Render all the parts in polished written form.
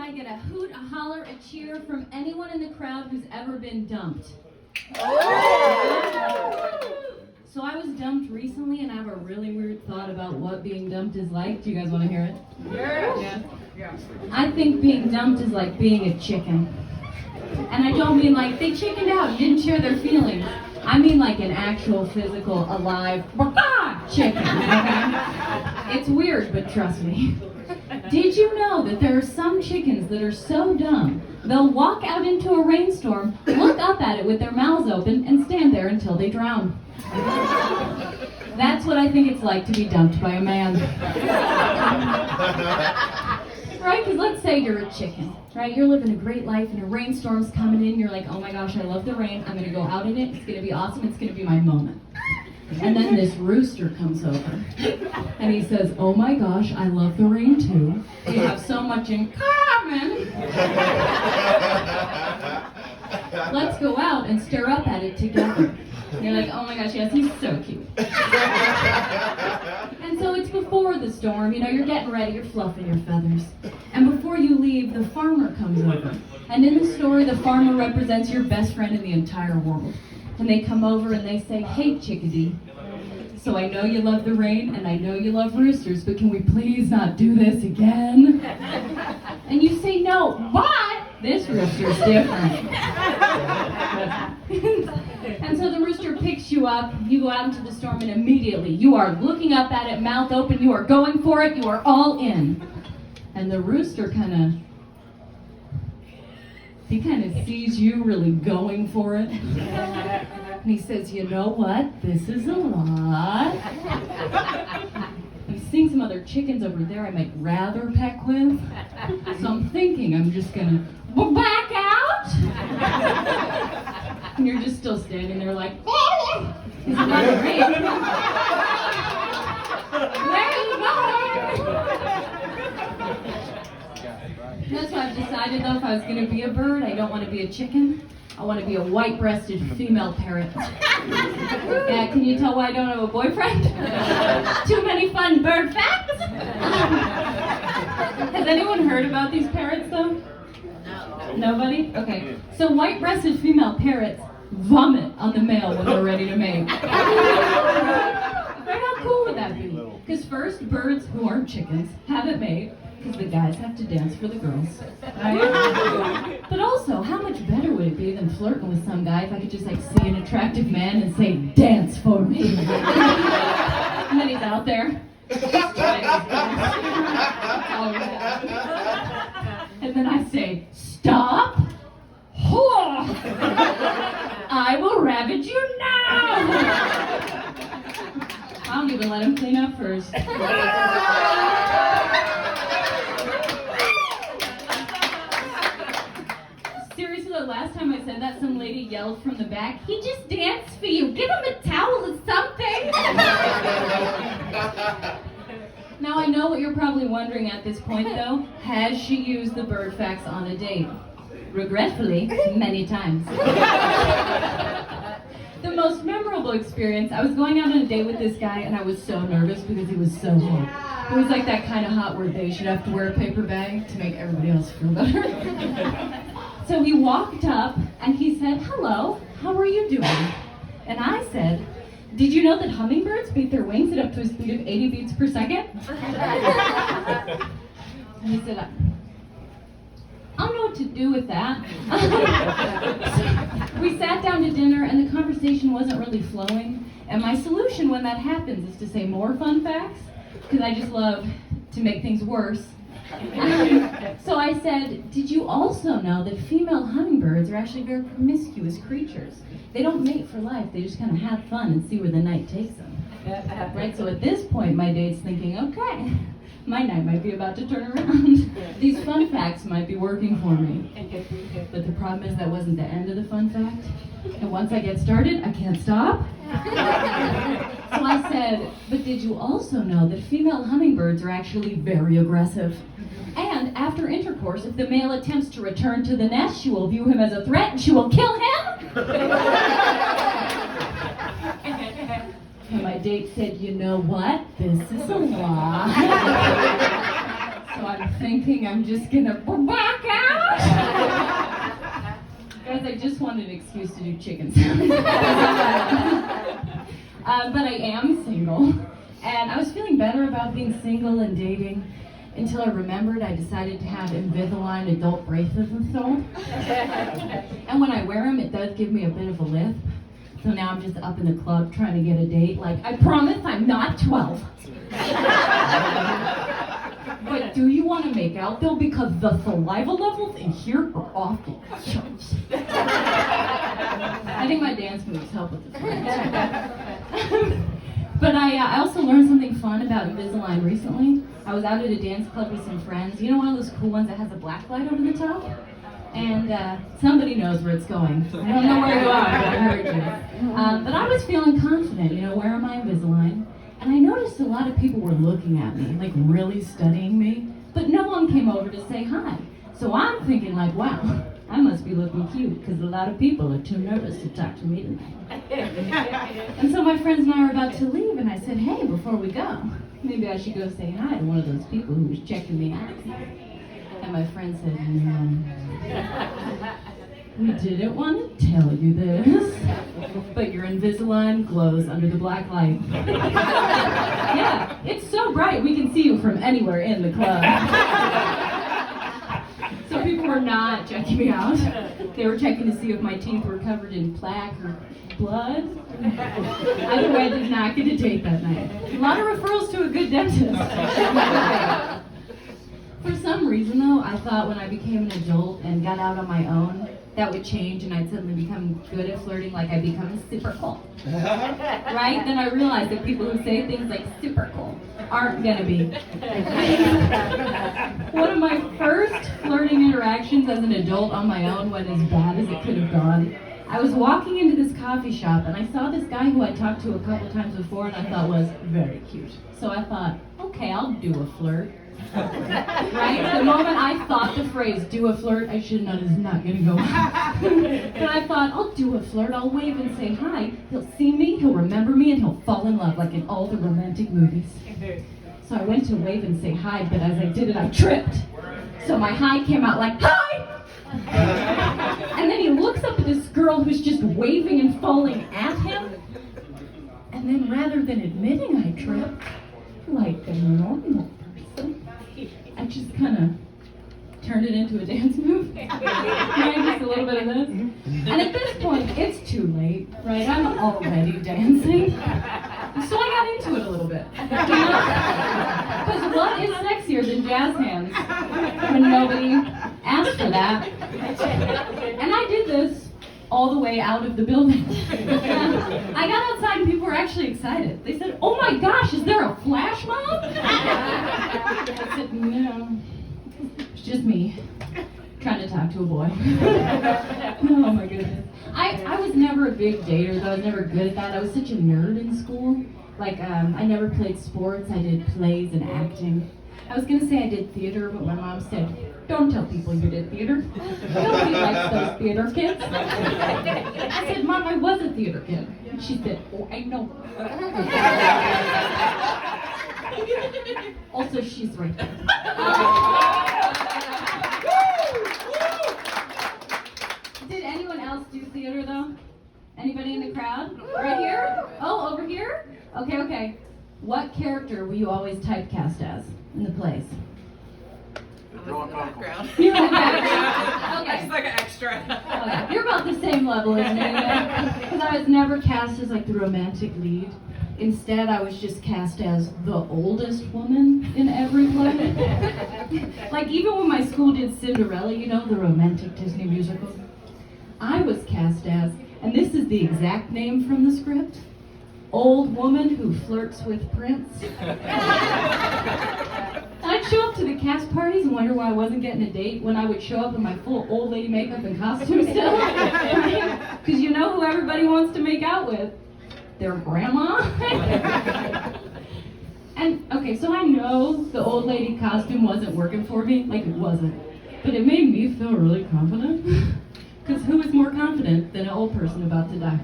I get a hoot, a holler, a cheer from anyone in the crowd who's ever been dumped? So I was dumped recently, and I have a really weird thought about what being dumped is like. Do you guys want to hear it? Yeah. I think being dumped is like being a chicken. And I don't mean like they chickened out and didn't share their feelings. I mean like an actual, physical, alive chicken. Okay? It's weird, but trust me. Did you know that there are some chickens that are so dumb, they'll walk out into a rainstorm, look up at it with their mouths open, and stand there until they drown? That's what I think it's like to be dumped by a man. Right? Because let's say you're a chicken, right? You're living a great life and a rainstorm's coming in. You're like, oh my gosh, I love the rain. I'm going to go out in it. It's going to be awesome. It's going to be my moment. And then this rooster comes over and he says, oh my gosh, I love the rain too. We have so much in common. Let's go out and stare up at it together. And you're like, oh my gosh, yes, he's so cute. And so it's before the storm, you're getting ready, you're fluffing your feathers. And before you leave, the farmer comes over. And in the story, the farmer represents your best friend in the entire world. And they come over and they say, hey, chickadee, so I know you love the rain and I know you love roosters, but can we please not do this again? And you say, no, but this rooster's different. And so the rooster picks you up, you go out into the storm, and immediately you are looking up at it, mouth open, you are going for it, you are all in. And the rooster kind of sees you really going for it. And he says, you know what? This is a lot. I'm seeing some other chickens over there I might rather peck with. So I'm thinking I'm just gonna back out. And you're just still standing there like, isn't that great? Where are you going? That's why I've decided, though, if I was going to be a bird, I don't want to be a chicken. I want to be a white-breasted female parrot. Yeah, can you tell why I don't have a boyfriend? Too many fun bird facts? Has anyone heard about these parrots, though? No. Nobody? Okay. So white-breasted female parrots vomit on the male when they're ready to mate. Right? How cool would that be? Because first, birds who aren't chickens have it made, because the guys have to dance for the girls. Right? But also, how much better would it be than flirting with some guy if I could just see an attractive man and say, dance for me? And then he's out there. And then I say, stop. I will ravage you now. I don't even let him clean up first. Seriously, the last time I said that, some lady yelled from the back, he just danced for you. Give him a towel or something. Now, I know what you're probably wondering at this point, though. Has she used the bird facts on a date? Regretfully, many times. The most memorable experience, I was going out on a date with this guy, and I was so nervous because he was so hot. It was like that kind of hot where they should have to wear a paper bag to make everybody else feel better. So he walked up, and he said, hello, how are you doing? And I said, did you know that hummingbirds beat their wings at up to a speed of 80 beats per second? And he said, I don't know what to do with that. We sat down to dinner and the conversation wasn't really flowing. And my solution when that happens is to say more fun facts, because I just love to make things worse. So I said, did you also know that female hummingbirds are actually very promiscuous creatures? They don't mate for life, they just kind of have fun and see where the night takes them. Right, so at this point my date's thinking, okay, my night might be about to turn around. These fun facts might be working for me. But the problem is that wasn't the end of the fun fact. And once I get started, I can't stop. So I said, but did you also know that female hummingbirds are actually very aggressive? And after intercourse, if the male attempts to return to the nest, she will view him as a threat and she will kill him? And my date said, you know what? This is a lie. So I'm thinking I'm just gonna back Guys, I just wanted an excuse to do chicken salad. But I am single, and I was feeling better about being single and dating until I remembered I decided to have Invisalign adult braces installed. And when I wear them, it does give me a bit of a lisp. So now I'm just up in the club trying to get a date. Like, I promise I'm not 12. But do you want to make out though? Because the saliva levels in here are off the charts. I think my dance moves help with this one. But I also learned something fun about Invisalign recently. I was out at a dance club with some friends. You know one of those cool ones that has a black light over the top? And somebody knows where it's going. I don't know where you are, but I heard you. But I was feeling confident, wearing my Invisalign. And I noticed a lot of people were looking at me, like really studying me. But no one came over to say hi. So I'm thinking like, wow, I must be looking cute because a lot of people are too nervous to talk to me tonight. And so my friends and I were about to leave, and I said, hey, before we go, maybe I should go say hi to one of those people who was checking me out. And my friend said, no, we didn't want to tell you this, but your Invisalign glows under the black light. Yeah, it's so bright we can see you from anywhere in the club. So people were not checking me out. They were checking to see if my teeth were covered in plaque or blood. Either way, I did not get a date that night. A lot of referrals to a good dentist. For some reason, though, I thought when I became an adult and got out on my own, that would change and I'd suddenly become good at flirting, like I'd become super cool. Right? Then I realized that people who say things like super cool aren't gonna be. One of my first flirting interactions as an adult on my own went as bad as it could have gone. I was walking into this coffee shop and I saw this guy who I talked to a couple times before and I thought was very cute. So I thought, okay, I'll do a flirt. Right? The moment I thought the phrase do a flirt, I should have known it's not going to go well. But I thought, I'll do a flirt, I'll wave and say hi. He'll see me, he'll remember me, and he'll fall in love like in all the romantic movies. So I went to wave and say hi, but as I did it, I tripped. So my hi came out like, hi! And then he looks up at this girl who's just waving and falling at him. And then rather than admitting I tripped, like a normal person, I just kind of turned it into a dance move. Right? Just a little bit of this. And at this point, it's too late, right? I'm already dancing. So I got into it a little bit. Because what is sexier than jazz hands when nobody asked for that? And I did this all the way out of the building. I got outside and people were actually excited. They said, oh my gosh, is there a flash mob? I said, no, it's just me trying to talk to a boy. Oh my goodness. I was never a big dater though. I was never good at that. I was such a nerd in school. Like, I never played sports. I did plays and acting. I was gonna say I did theater, but my mom said, don't tell people you did theater. Nobody likes those theater kids. I said, Mom, I was a theater kid. And she said, oh, I know. Also, she's right there. Did anyone else do theater, though? Anybody in the crowd? Right here? Oh, over here? Okay. What character were you always typecast as in the plays? You're in the background. You're in the background. Okay. It's like an extra. Okay. You're about the same level as me, because I was never cast as like the romantic lead. Instead, I was just cast as the oldest woman in every play. Like even when my school did Cinderella, the romantic Disney musical, I was cast as, and this is the exact name from the script, old woman who flirts with Prince. I'd show up to the cast parties and wonder why I wasn't getting a date when I would show up in my full old lady makeup and costume still. Because you know who everybody wants to make out with? Their grandma. And okay, so I know the old lady costume wasn't working for me, like it wasn't. But it made me feel really confident. Because who is more confident than an old person about to die?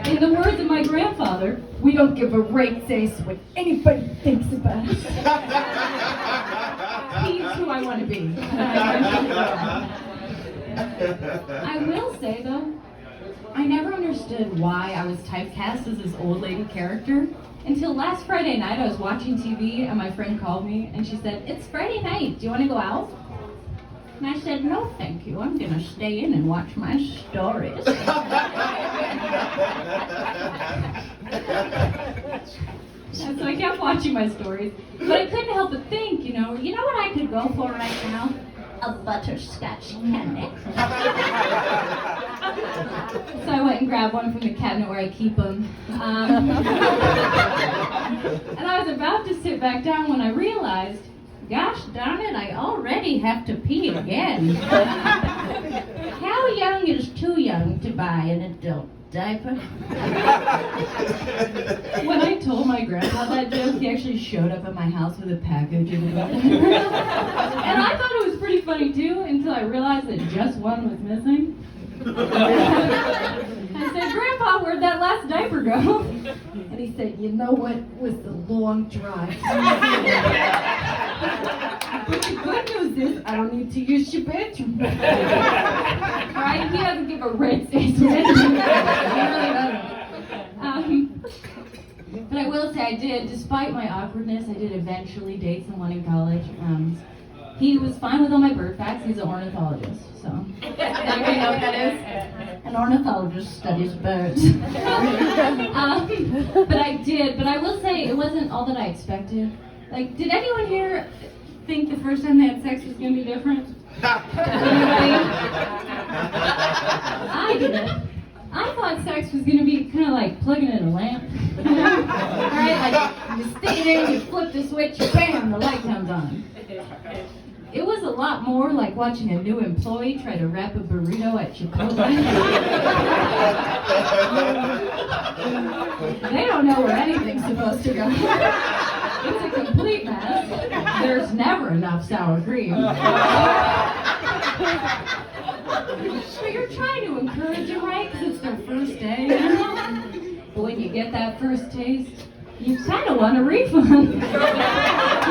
In the words of my grandfather, we don't give a rate's ace what anybody thinks about us. He's who I want to be. I will say though, I never understood why I was typecast as this old lady character until last Friday night. I was watching TV and my friend called me and she said, "It's Friday night, do you want to go out?" And I said, "No, thank you. I'm going to stay in and watch my stories." And so I kept watching my stories, but I couldn't help but think, you know what I could go for right now? A butterscotch candy. So I went and grabbed one from the cabinet where I keep them. And I was about to sit back down when I realized, gosh darn it, I already have to pee again. How young is too young to buy an adult diaper? When I told my grandpa that joke, he actually showed up at my house with a package of adult diapers. And I thought it was pretty funny too, until I realized that just one was missing. I said, "Grandpa, where'd that last diaper go?" And he said, "You know what? It was the long drive." But the good news is, I don't need to use your bathroom. Right? He doesn't give a red face for anything. He really doesn't. But I will say I did, despite my awkwardness, I did eventually date someone in college. He was fine with all my bird facts. He's an ornithologist, so. Anybody know what that is? An ornithologist studies birds. But I will say it wasn't all that I expected. Like, did anyone here think the first time they had sex was going to be different? Anybody? I didn't. I thought sex was going to be kind of like plugging in a lamp. Right? Like, you stick it in, you flip the switch, bam, the light comes on. It was a lot more like watching a new employee try to wrap a burrito at Chipotle. They don't know where anything's supposed to go. It's a complete mess. There's never enough sour cream. But you're trying to encourage it, right? Because it's their first day. But when you get that first taste, you kind of want a refund.